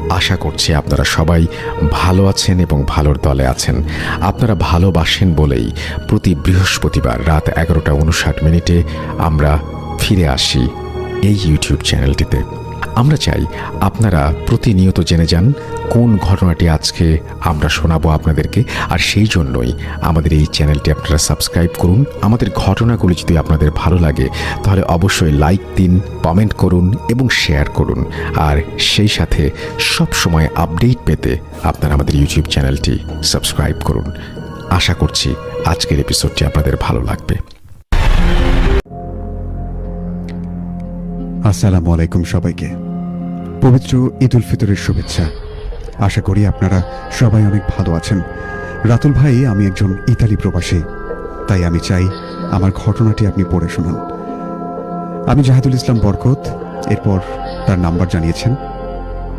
আশা করছি আপনারা সবাই ভালো আছেন এবং ভালোর দলে আছেন। আপনারা ভালোবাসেন বলেই প্রতি বৃহস্পতিবার রাত 11:59 আমরা ফিরে আসি এই ইউটিউব চ্যানেলটিতে। আমরা চাই আপনারা প্রতিনিয়ত জেনে যান কোন ঘটনাটি আজকে আমরা শোনাবো আপনাদেরকে, আর সেই জন্যই আমাদের এই চ্যানেলটি আপনারা সাবস্ক্রাইব করুন। আমাদের ঘটনাগুলি যদি আপনাদের ভালো লাগে তাহলে অবশ্যই লাইক দিন, কমেন্ট করুন এবং শেয়ার করুন। আর সেই সাথে সব সময় আপডেট পেতে আপনারা আমাদের ইউটিউব চ্যানেলটি সাবস্ক্রাইব করুন। আশা করছি আজকের এপিসোডটি আপনাদের ভালো লাগবে। আসসালামু আলাইকুম সবাইকে। পবিত্র ঈদ উল ফিতরের শুভেচ্ছা। আশা করি আপনারা সবাই অনেক ভালো আছেন। রাতুল ভাই, আমি একজন ইতালি প্রবাসী, তাই আমি চাই আমার ঘটনাটি আপনি পড়ে শোনান। আমি জাহিদুল ইসলাম বরকত, এরপর তার নাম্বার জানিয়েছেন